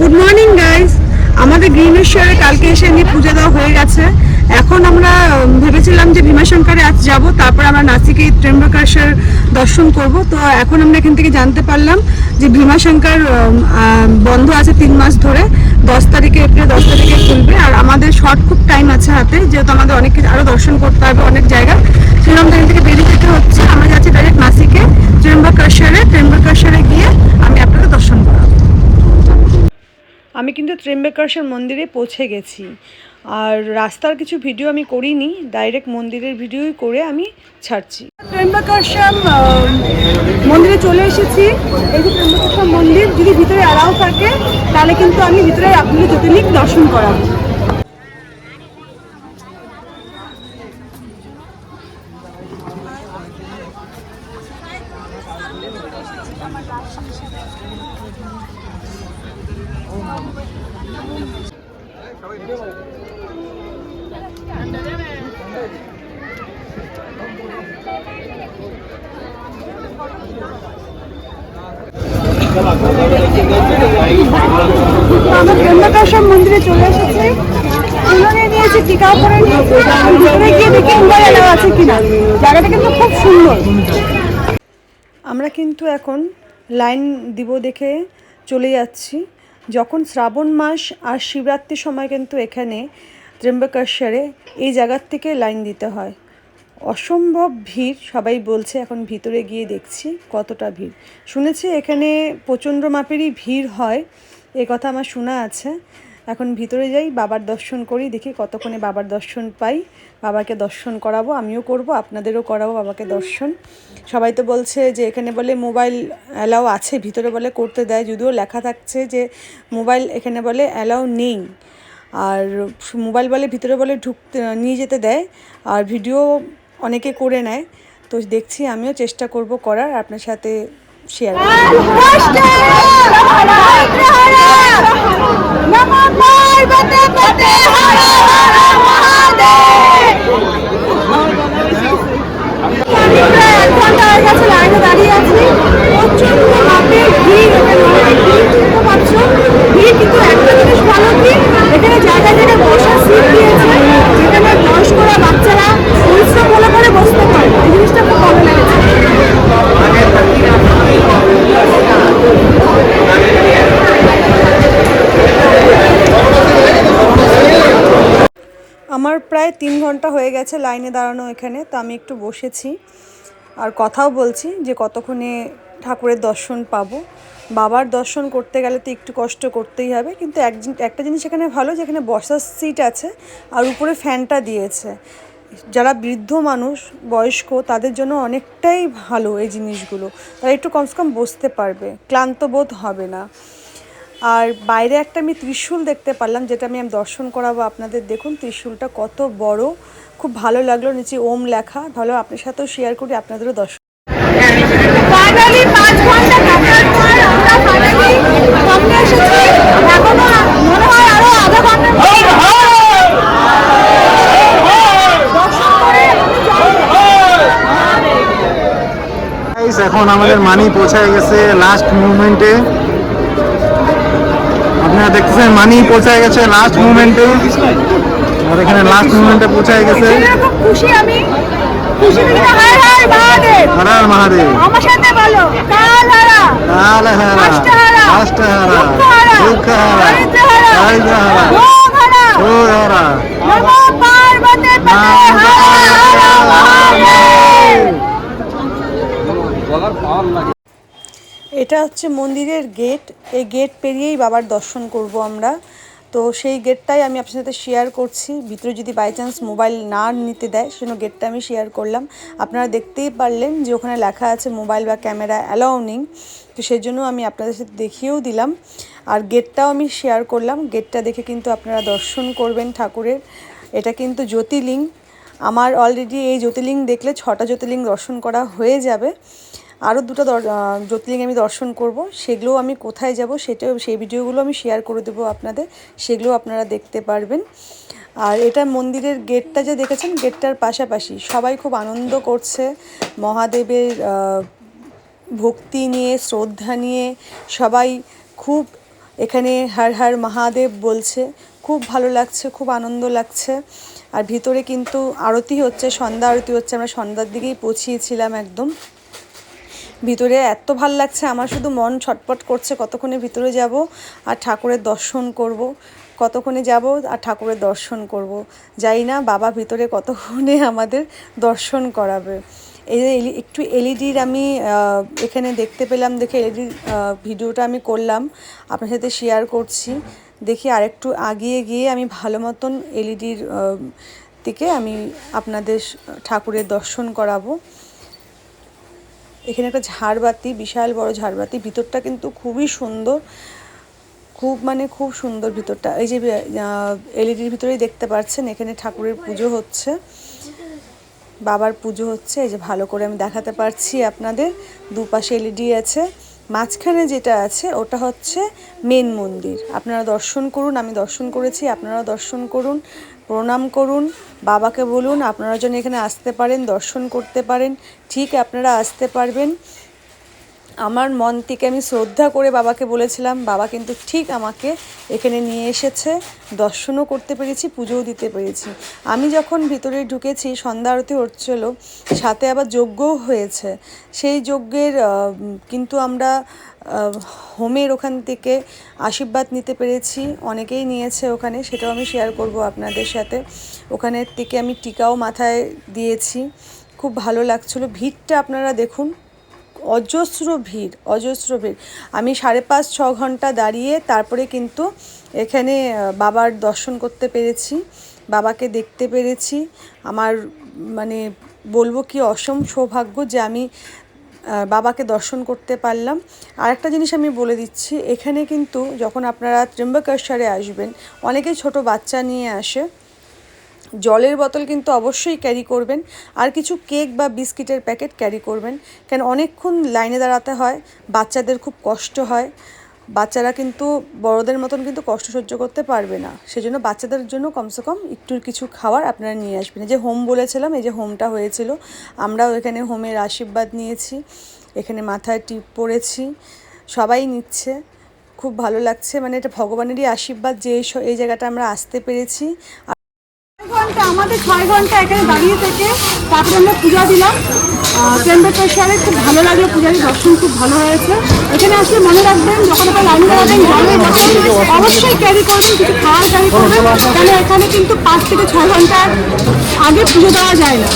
Good morning guys. আমাদের গ্রীনেশ্বরে কালকে এসে এমনি পুজো দেওয়া হয়ে গেছে। এখন আমরা ভেবেছিলাম যে ভীমাশঙ্করে আজ যাব, তারপর আমরা নাসিকে ত্র্যম্বকেশ্বর দর্শন করব। তো এখন আমরা এখান থেকে জানতে পারলাম যে ভীমাশঙ্কর বন্ধ আছে 3 মাস ধরে। 10 তারিখে এপ্রিল 10 তারিখে খুলবে। আর আমাদের শর্ট খুব টাইম আছে হাতে, যেহেতু আমাদের অনেক কিছু আরও দর্শন করতে হবে অনেক জায়গা, সেরকম এখান থেকে বেরিয়ে যেতে হচ্ছে। আমরা যাচ্ছি ডাইরেক্ট নাসিকে ত্র্যম্বকেশ্বরে গিয়ে আমি আপনাদের দর্শন করাবো। আমি কিন্তু ত্র্যম্বকেশ্বর মন্দিরে পৌঁছে গেছি, আর রাস্তার কিছু ভিডিও আমি করিনি, ডাইরেক্ট মন্দিরের ভিডিওই করে আমি ছাড়ছি। ত্র্যম্বকেশ্বর মন্দিরে চলে এসেছি। এই যে ত্র্যম্বকেশ্বর মন্দির, যদি ভিতরে অ্যালাউ থাকে তাহলে কিন্তু আমি ভিতরে আপনাদের জ্যোতির্লিঙ্গ দর্শন করাবো। আমরা ত্র্যম্বকেশ্বর মন্দিরে চলে এসেছি, তুলে নিয়েছি, টিকাও করে নিয়েছি। ভিতরে গিয়ে দেখি মোবাইল এলাও আছে কিনা। জায়গাটা কিন্তু খুব সুন্দর। আমরা কিন্তু এখন লাইন দিব দেখে চলে যাচ্ছি। যখন শ্রাবণ মাস আর শিবরাত্রির সময় কিন্তু এখানে ত্র্যম্বকেশ্বরে এই জায়গার থেকে লাইন দিতে হয়। অসম্ভব ভিড়, সবাই বলছে। এখন ভিতরে গিয়ে দেখছি কতটা ভিড়। শুনেছি এখানে প্রচণ্ড মাপেরই ভিড় হয়, এ কথা আমার শোনা আছে। এখন ভিতরে যাই, বাবার দর্শন করি, দেখি কতক্ষণে বাবার দর্শন পাই। বাবাকে দর্শন করাবো, আমিও করব, আপনাদেরও করাবো বাবাকে দর্শন। সবাই তো বলছে যে এখানে বলে মোবাইল অ্যালাউ আছে, ভিতরে বলে করতে দেয়, যদিও লেখা থাকছে যে মোবাইল এখানে বলে অ্যালাউ নেই। আর মোবাইল বলে ভিতরে বলে ঢুকতে নিয়ে যেতে দেয়, আর ভিডিও অনেকে করে নেয়। তো দেখছি, আমিও চেষ্টা করব করার, আপনার সাথে শেয়ার করব। দাঁড়িয়ে আছি, প্রচন্ড মাপের ভিড়। ভিড় কিন্তু একটা জিনিস ভালো কি, এখানে জায়গায় জায়গায় বসার সিট দিয়েছে, যেখানে বয়স্করা বাচ্চারা পরিশ্রম বলে করে বসতে পারে। এই জিনিসটা খুব ভালো লেগেছে। আমার প্রায় 3 ঘন্টা হয়ে গেছে লাইনে দাঁড়ানো এখানে। তো আমি একটু বসেছি আর কথাও বলছি যে কতক্ষণে ঠাকুরের দর্শন পাবো। বাবার দর্শন করতে গেলে তো একটু কষ্ট করতেই হবে, কিন্তু একটা জিনিস এখানে ভালো, যে এখানে বসার সিট আছে আর উপরে ফ্যানটা দিয়েছে। যারা বৃদ্ধ মানুষ, বয়স্ক, তাদের জন্য অনেকটাই ভালো এই জিনিসগুলো। তারা একটু কমসে কম বসতে পারবে, ক্লান্ত বোধ হবে না। আর বাইরে একটা আমি ত্রিশূল দেখতে পারলাম, যেটা আমি দর্শন করাবো আপনাদের। দেখুন ত্রিশূলটা কত বড়, খুব ভালো লাগলো। নিচে ওম লেখা। ভালো, আপনার সাথেও শেয়ার করি, আপনাদেরও দর্শন। ফাইনালি 5 ঘন্টা কাটার পর আমরা ফাইনালি সামনে এসেছি। এখনো মনে হয় আরো আধা ঘন্টা দর্শন করে এখন আমাদের মানি পৌঁছায় গেছে লাস্ট মুভমেন্টে। আপনারা দেখতেছেন মানি পৌঁছায় গেছে লাস্ট মুভমেন্টে, আর এখানে লাস্ট মুভমেন্টে পৌঁছায় গেছে। খুব খুশি আমি, খুশি থেকে হায় হায় মহাদেব, হর হর মহাদেব। আমার সাথে বলো কাল হারা, কাল হারা, কষ্ট হারা, কষ্ট হারা, দুঃখ হারা, দারিদ্র হারা, দারিদ্র হারা, রোগ হারা, রোগ হারা। নমো পার্বতী পতে হর হর মহাদেব। এটা হচ্ছে মন্দিরের গেট। এই গেট পেরিয়েই বাবার দর্শন করব আমরা। তো সেই গেটটাই আমি আপনার সাথে শেয়ার করছি। ভিতরে যদি বাই চান্স মোবাইল না নিতে দেয়, সেজন্য গেটটা আমি শেয়ার করলাম। আপনারা দেখতেই পারলেন যে ওখানে লেখা আছে মোবাইল বা ক্যামেরা অ্যালাউ নেই। তো সেই জন্য আমি আপনাদের সাথে দেখিয়েও দিলাম, আর গেটটাও আমি শেয়ার করলাম। গেটটা দেখে কিন্তু আপনারা দর্শন করবেন ঠাকুরের। এটা কিন্তু জ্যোতির্লিঙ্গ। আমার অলরেডি এই জ্যোতির্লিঙ্গ দেখলে 6টা জ্যোতির্লিঙ্গ দর্শন করা হয়ে যাবে। আরও 2টা জ্যোতির্লিঙ্গ আমি দর্শন করব। সেগুলোও আমি কোথায় যাব সেই ভিডিওগুলো আমি শেয়ার করে দেবো আপনাদের, সেগুলো আপনারা দেখতে পারবেন। আর এটা মন্দিরের গেটটা যে দেখেছেন, গেটটার পাশাপাশি সবাই খুব আনন্দ করছে, মহাদেবের ভক্তি নিয়ে, শ্রদ্ধা নিয়ে সবাই খুব এখানে হর হর মহাদেব বলছে, খুব ভালো লাগছে, খুব আনন্দ লাগছে। আর ভিতরে কিন্তু আরতি হচ্ছে, সন্ধ্যা আরতি হচ্ছে, আমরা সন্ধ্যার দিকেই পৌঁছিয়েছিলাম একদম। ভিতরে এত ভাল লাগছে, আমার শুধু মন ছটপট করছে কতক্ষণে ভিতরে যাব আর ঠাকুরের দর্শন করব, কতক্ষণে যাব আর ঠাকুরের দর্শন করব। জানি না বাবা ভিতরে কতক্ষণে আমাদের দর্শন করাবে। এই যে একটু এলইডির আমি এখানে দেখতে পেলাম, দেখে এলইডির ভিডিওটা আমি করলাম, আপনার সাথে শেয়ার করছি। দেখি আরেকটু আগিয়ে গিয়ে আমি ভালো মতন এলইডির দিকে আমি আপনাদের ঠাকুরের দর্শন করাবো। এখানে একটা ঝাড়বাতি, বিশাল বড় ঝাড়বাতি, ভিতরটা কিন্তু খুবই সুন্দর, খুব সুন্দর ভিতরটা। এই যে এলইডির ভিতরেই দেখতে পাচ্ছেন, এখানে ঠাকুরের পুজো হচ্ছে, বাবার পুজো হচ্ছে। এই যে ভালো করে আমি দেখাতে পারছি আপনাদের, দুপাশে এলইডি আছে, মাঝখানে যেটা আছে ওটা হচ্ছে মেন মন্দির। আপনারা দর্শন করুন, আমি দর্শন করেছি, আপনারাও দর্শন করুন, প্রণাম করুন, বাবাকে বলুন আপনারা যেন এখানে আসতে পারেন, দর্শন করতে পারেন। ঠিক আপনারা আসতে পারবেন। আমার মন থেকে আমি শ্রদ্ধা করে বাবাকে বলেছিলাম, বাবা কিন্তু ঠিক আমাকে এখানে নিয়ে এসেছে, দর্শনও করতে পেরেছি, পুজোও দিতে পেরেছি। আমি যখন ভিতরে ঢুকেছি, সন্ধ্যা আরতি হচ্ছিল, সাথে আবার যজ্ঞও হয়েছে। সেই যজ্ঞের কিন্তু আমরা হোমের ওখান থেকে আশীর্বাদ নিতে পেরেছি, অনেকেই নিয়েছে ওখানে, সেটাও আমি শেয়ার করব আপনাদের সাথে। ওখানের থেকে আমি টিকাও মাথায় দিয়েছি, খুব ভালো লাগছিলো। ভিড়টা আপনারা দেখুন, অজস্র ভিড়। আমি 5.5-6 ঘন্টা দাঁড়িয়ে তারপরে কিন্তু এখানে বাবার দর্শন করতে পেরেছি, বাবাকে দেখতে পেরেছি। আমার মানে বলবো কি অসম সৌভাগ্য যে আমি বাবাকে দর্শন করতে পারলাম। আরেকটা জিনিস আমি বলে দিচ্ছি, এখানে কিন্তু যখন আপনারা ত্র্যম্বকেশ্বরে আসবেন, অনেকেই ছোট বাচ্চা নিয়ে আসে, জলের বোতল কিন্তু অবশ্যই ক্যারি করবেন, আর কিছু কেক বা বিস্কিটের প্যাকেট ক্যারি করবেন, কেন অনেকক্ষণ লাইনে দাঁড়াতে হয়, বাচ্চাদের খুব কষ্ট হয়, বাচ্চারা কিন্তু বড়দের মতন কিন্তু কষ্ট সহ্য করতে পারবে না। সেজন্য বাচ্চাদের জন্য কমসে কম একটু কিছু খাবার আপনারা নিয়ে আসবেন। এই যে হোম বলেছিলাম, এই যে হোমটা হয়েছিল, আমরাও এখানে হোমের আশীর্বাদ নিয়েছি, এখানে মাথায় টিপ পরেছি, সবাই নিচ্ছে, খুব ভালো লাগছে। মানে এটা ভগবানেরই আশীর্বাদ যে এই জায়গাটা আমরা আসতে পেরেছি। আমাদের 6 ঘন্টা এখানে দাঁড়িয়ে থেকে তারপরে আমরা পূজা দিলাম ত্র্যম্বকেশ্বরে, খুব ভালো লাগলো, পূজারি দর্শন খুব ভালো হয়েছে। এখানে আসলে মনে রাখবেন, যখন আপনার লাইনে দাঁড়াবেন জলের বোতল অবশ্যই ক্যারি করবেন, কিছু খাওয়ার ক্যারি করবেন, কেন এখানে কিন্তু 5 থেকে 6 ঘন্টার আগে পুজো দেওয়া যায় না।